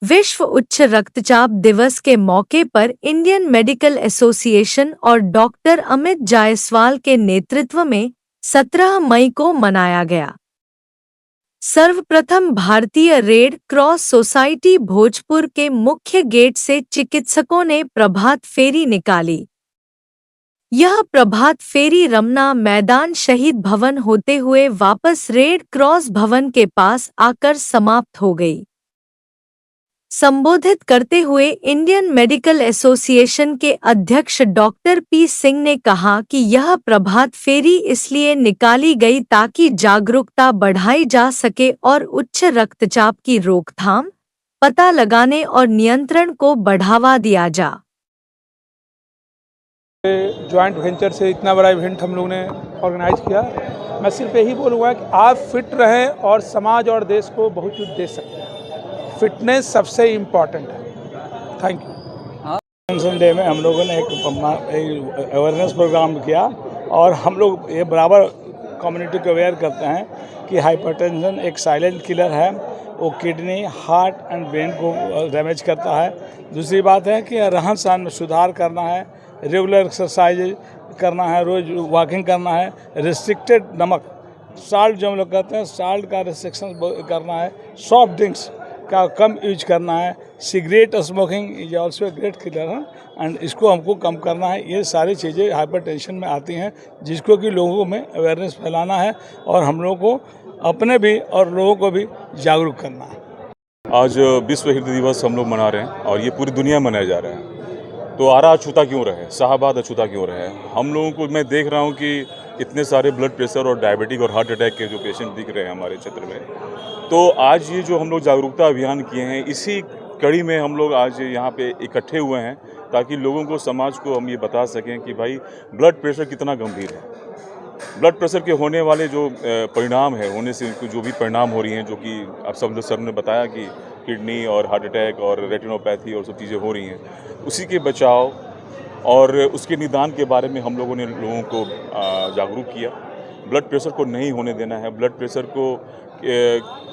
विश्व उच्च रक्तचाप दिवस के मौके पर इंडियन मेडिकल एसोसिएशन और डॉक्टर अमित जायसवाल के नेतृत्व में 17 मई को मनाया गया। सर्वप्रथम भारतीय रेड क्रॉस सोसाइटी भोजपुर के मुख्य गेट से चिकित्सकों ने प्रभात फेरी निकाली। यह प्रभात फेरी रमना मैदान शहीद भवन होते हुए वापस रेड क्रॉस भवन के पास आकर समाप्त हो गई। संबोधित करते हुए इंडियन मेडिकल एसोसिएशन के अध्यक्ष डॉक्टर पी सिंह ने कहा कि यह प्रभात फेरी इसलिए निकाली गई ताकि जागरूकता बढ़ाई जा सके और उच्च रक्तचाप की रोकथाम, पता लगाने और नियंत्रण को बढ़ावा दिया जा। जॉइंट वेंचर से इतना बड़ा इवेंट हम लोग ने ऑर्गेनाइज किया। मैं सिर्फ यही बोलूँगा कि आप फिट रहें और समाज और देश को बहुत कुछ दे सकते हैं। फिटनेस सबसे इम्पॉर्टेंट है। Thank you. टेंशन डे में हम लोगों ने एक अवेयरनेस प्रोग्राम किया और हम लोग ये बराबर कम्युनिटी को अवेयर करते हैं कि हाइपरटेंशन एक साइलेंट किलर है। वो किडनी, हार्ट एंड ब्रेन को डैमेज करता है। दूसरी बात है कि रहन सहन में सुधार करना है, रेगुलर एक्सरसाइज करना है, रोज़ वॉकिंग करना है, रिस्ट्रिक्टेड नमक, साल्ट जो हम लोग कहते हैं साल्ट का रिस्ट्रिक्शन करना है, सॉफ्ट ड्रिंक्स का कम यूज करना है, cigarette smoking is also great killer है एंड इसको हमको कम करना है। ये सारी चीज़ें हाइपरटेंशन में आती हैं जिसको कि लोगों में अवेयरनेस फैलाना है और हम लोगों को अपने भी और लोगों को भी जागरूक करना है। आज विश्व हृदय दिवस हम लोग मना रहे हैं और ये पूरी दुनिया में मनाया जा रहा है। तो आरा अछूता क्यों रहे, शाहबाद अछूता क्यों रहे? हम लोगों को मैं देख रहा हूँ कि इतने सारे ब्लड प्रेशर और डायबिटिक और हार्ट अटैक के जो पेशेंट दिख रहे हैं हमारे क्षेत्र में। तो आज ये जो हम लोग जागरूकता अभियान किए हैं, इसी कड़ी में हम लोग आज यहाँ पे इकट्ठे हुए हैं ताकि लोगों को, समाज को हम ये बता सकें कि भाई ब्लड प्रेशर कितना गंभीर है। ब्लड प्रेशर के होने वाले जो परिणाम है, होने से जो भी परिणाम हो रही हैं, जो कि आप सब सर ने बताया कि किडनी और हार्ट अटैक और रेटिनोपैथी और सब चीज़ें हो रही हैं, उसी के बचाव और उसके निदान के बारे में हम लोगों ने लोगों को जागरूक किया। ब्लड प्रेशर को नहीं होने देना है। ब्लड प्रेशर को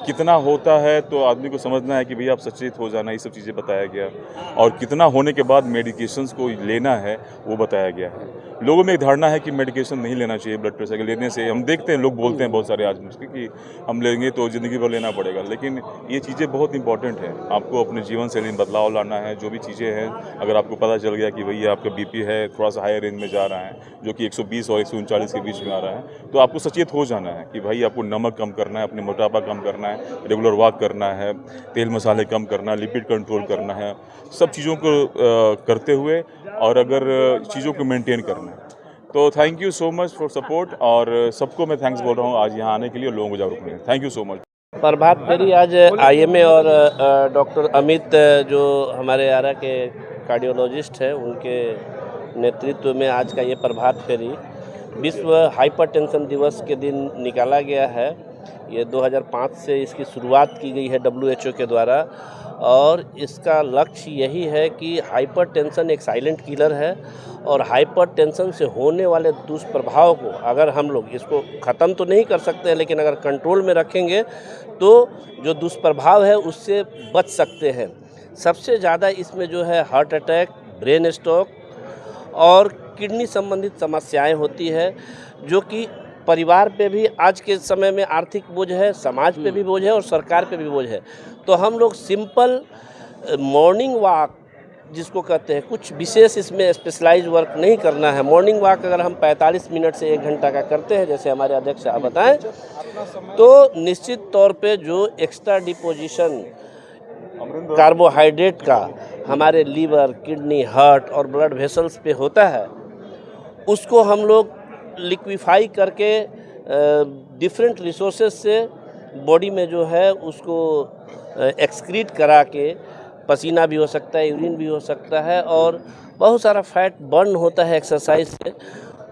कितना होता है तो आदमी को समझना है कि भैया आप सचेत हो जाना, ये सब चीज़ें बताया गया। और कितना होने के बाद मेडिकेशंस को लेना है वो बताया गया है। लोगों में एक धारणा है कि मेडिकेशन नहीं लेना चाहिए ब्लड प्रेशर के लेने से। हम देखते हैं लोग बोलते हैं बहुत सारे आज मुझसे कि हम लेंगे तो ज़िंदगी भर लेना पड़ेगा, लेकिन ये चीज़ें बहुत इंपॉर्टेंट हैं। आपको अपने जीवन शैली में बदलाव लाना है। जो भी चीज़ें हैं, अगर आपको पता चल गया कि भैया आपका बीपी है थोड़ा सा हाई रेंज में जा रहा है, जो कि 120 और 139 के बीच में आ रहा है, तो आपको सचेत हो जाना है कि भाई आपको नमक कम करना है, अपने मोटापा कम करना है, रेगुलर वॉक करना है, तेल मसाले कम करना है, लिपिड कंट्रोल करना है, सब चीज़ों को करते हुए और अगर चीज़ों को मेंटेन करना है। तो thank you so much for support और सबको मैं थैंक्स बोल रहा हूँ आज यहाँ आने के लिए और लोगों को जागरूक करने। Thank you so much. प्रभात फेरी आज आईएमए और डॉक्टर अमित जो हमारे आरा के कार्डियोलॉजिस्ट हैं, उनके नेतृत्व में आज का ये प्रभात फेरी विश्व हाइपरटेंशन दिवस के दिन निकाला गया है। ये 2005 से इसकी शुरुआत की गई है WHO के द्वारा और इसका लक्ष्य यही है कि हाइपरटेंशन एक साइलेंट किलर है और हाइपरटेंशन से होने वाले दुष्प्रभाव को अगर हम लोग इसको ख़त्म तो नहीं कर सकते हैं, लेकिन अगर कंट्रोल में रखेंगे तो जो दुष्प्रभाव है उससे बच सकते हैं। सबसे ज़्यादा इसमें जो है हार्ट अटैक, ब्रेन स्ट्रोक और किडनी संबंधित समस्याएं होती है, जो कि परिवार पे भी आज के समय में आर्थिक बोझ है, समाज पे भी बोझ है और सरकार पे भी बोझ है। तो हम लोग सिंपल मॉर्निंग वॉक जिसको कहते हैं, कुछ विशेष इसमें स्पेशलाइज वर्क नहीं करना है। मॉर्निंग वॉक अगर हम 45 मिनट से 1 घंटा का करते हैं, जैसे हमारे अध्यक्ष साहब बताएं, तो निश्चित तौर पे जो एक्स्ट्रा डिपोजिशन कार्बोहाइड्रेट का हमारे लीवर, किडनी, हार्ट और ब्लड वेसल्स पे होता है, उसको हम लोग लिक्विफाई करके डिफरेंट रिसोर्सेज से बॉडी में जो है उसको एक्सक्रीट करा के, पसीना भी हो सकता है, यूरिन भी हो सकता है और बहुत सारा फैट बर्न होता है एक्सरसाइज से।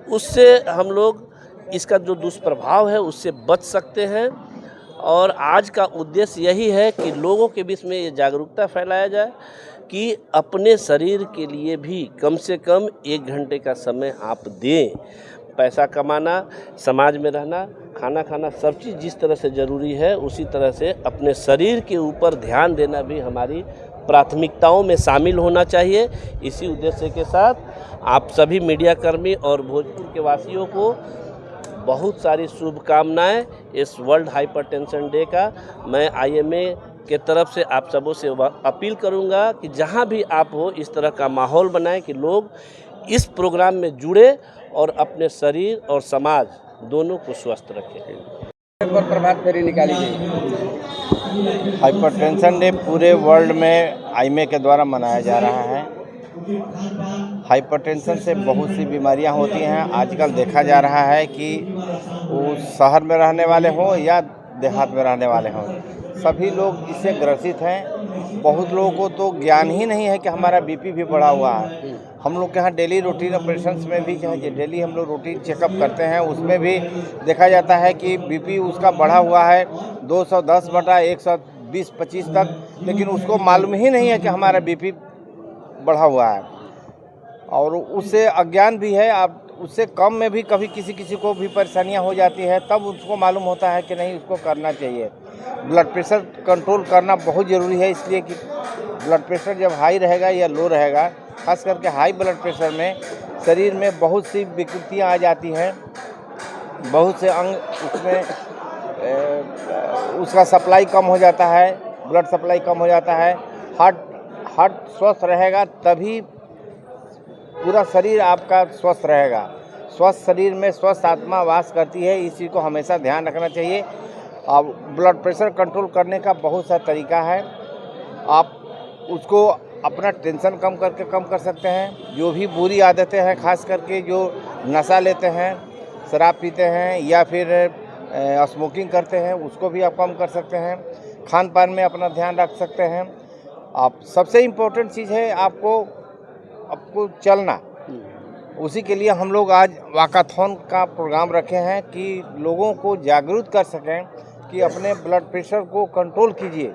उससे हम लोग इसका जो दुष्प्रभाव है उससे बच सकते हैं। और आज का उद्देश्य यही है कि लोगों के बीच में ये जागरूकता फैलाया जाए कि अपने शरीर के लिए भी कम से कम 1 घंटे का समय आप दें। पैसा कमाना, समाज में रहना, खाना खाना, सब चीज़ जिस तरह से ज़रूरी है, उसी तरह से अपने शरीर के ऊपर ध्यान देना भी हमारी प्राथमिकताओं में शामिल होना चाहिए। इसी उद्देश्य के साथ आप सभी मीडियाकर्मी और भोजपुर के वासियों को बहुत सारी शुभकामनाएं इस वर्ल्ड हाइपरटेंशन डे का। मैं आईएमए के तरफ से आप सबों से अपील करूंगा कि जहां भी आप हो इस तरह का माहौल बनाएं कि लोग इस प्रोग्राम में जुड़े और अपने शरीर और समाज दोनों को स्वस्थ रखें। पर प्रभात फेरी निकाली गई। हाइपरटेंशन डे पूरे वर्ल्ड में आईएमए के द्वारा मनाया जा रहा है। हाइपरटेंशन से बहुत सी बीमारियां होती हैं। आजकल देखा जा रहा है कि वो शहर में रहने वाले हों या देहात में रहने वाले हों, सभी लोग इससे ग्रसित हैं। बहुत लोगों को तो ज्ञान ही नहीं है कि हमारा बीपी भी बढ़ा हुआ है। हम लोग के यहाँ डेली रूटीन ऑपरेशंस में भी जो डेली हम लोग रूटीन चेकअप करते हैं, उसमें भी देखा जाता है कि बीपी उसका बढ़ा हुआ है 210/120-25 तक, लेकिन उसको मालूम ही नहीं है कि हमारा बीपी बढ़ा हुआ है। और उससे अज्ञान भी है। आप उससे कम में भी कभी किसी को भी परेशानियां हो जाती है, तब उसको मालूम होता है कि नहीं उसको करना चाहिए। ब्लड प्रेशर कंट्रोल करना बहुत ज़रूरी है, इसलिए कि ब्लड प्रेशर जब हाई रहेगा या लो रहेगा, खास करके हाई ब्लड प्रेशर में शरीर में बहुत सी विकृतियां आ जाती हैं। बहुत से अंग उसमें उसका सप्लाई कम हो जाता है, ब्लड सप्लाई कम हो जाता है। हार्ट स्वस्थ रहेगा तभी पूरा शरीर आपका स्वस्थ रहेगा। स्वस्थ शरीर में स्वस्थ आत्मा वास करती है, इस चीज़ को हमेशा ध्यान रखना चाहिए। अब ब्लड प्रेशर कंट्रोल करने का बहुत सा तरीका है। आप उसको अपना टेंशन कम कर सकते हैं। जो भी बुरी आदतें हैं, खास करके जो नशा लेते हैं, शराब पीते हैं या फिर स्मोकिंग करते हैं, उसको भी आप कम कर सकते हैं। खान पान में अपना ध्यान रख सकते हैं। आप सबसे इम्पोर्टेंट चीज़ है आपको चलना। उसी के लिए हम लोग आज वाकाथॉन का प्रोग्राम रखे हैं कि लोगों को जागरूक कर सकें कि अपने ब्लड प्रेशर को कंट्रोल कीजिए।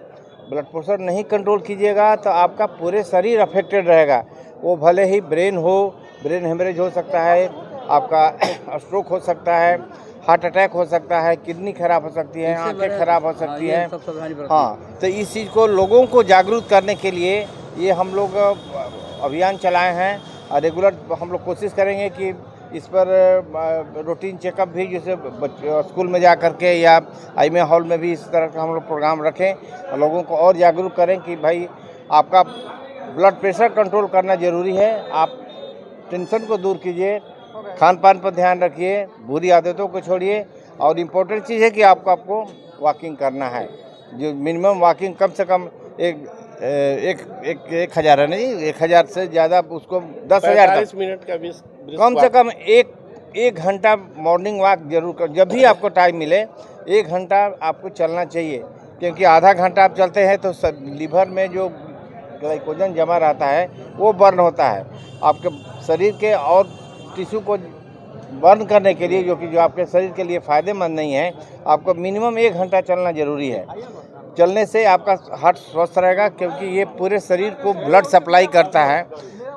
ब्लड प्रेशर नहीं कंट्रोल कीजिएगा तो आपका पूरे शरीर अफेक्टेड रहेगा। वो भले ही ब्रेन हेमरेज हो सकता है, आपका स्ट्रोक हो सकता है, हार्ट अटैक हो सकता है, किडनी खराब हो सकती है, आंखें खराब हो सकती हैं। हाँ, तो इस चीज़ को लोगों को जागरूक करने के लिए ये हम लोग अभियान चलाए हैं और रेगुलर हम लोग कोशिश करेंगे कि इस पर रूटीन चेकअप भी, जैसे स्कूल में जा कर के या आईएमए हॉल में भी इस तरह का हम लोग प्रोग्राम रखें और लोगों को और जागरूक करें कि भाई आपका ब्लड प्रेशर कंट्रोल करना ज़रूरी है। आप टेंशन को दूर कीजिए, खान पान पर ध्यान रखिए, बुरी आदतों को छोड़िए और इम्पोर्टेंट चीज़ है कि आपको वॉकिंग करना है। जो मिनिमम वॉकिंग कम से कम एक हज़ार है नहीं, 1000 से ज़्यादा, उसको 10,000 45 मिनट का कम से कम एक घंटा मॉर्निंग वॉक जरूर कर। जब भी आपको टाइम मिले 1 घंटा आपको चलना चाहिए, क्योंकि आधा घंटा आप चलते हैं तो लीवर में जो ग्लाइकोजन जमा रहता है वो बर्न होता है। आपके शरीर के और टिश्यू को बर्न करने के लिए, जो आपके शरीर के लिए फ़ायदेमंद नहीं है, आपको मिनिमम 1 घंटा चलना ज़रूरी है। चलने से आपका हार्ट स्वस्थ रहेगा, क्योंकि ये पूरे शरीर को ब्लड सप्लाई करता है।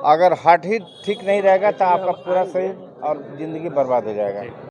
अगर हार्ट ही ठीक नहीं रहेगा तो आपका पूरा शरीर और ज़िंदगी बर्बाद हो जाएगा।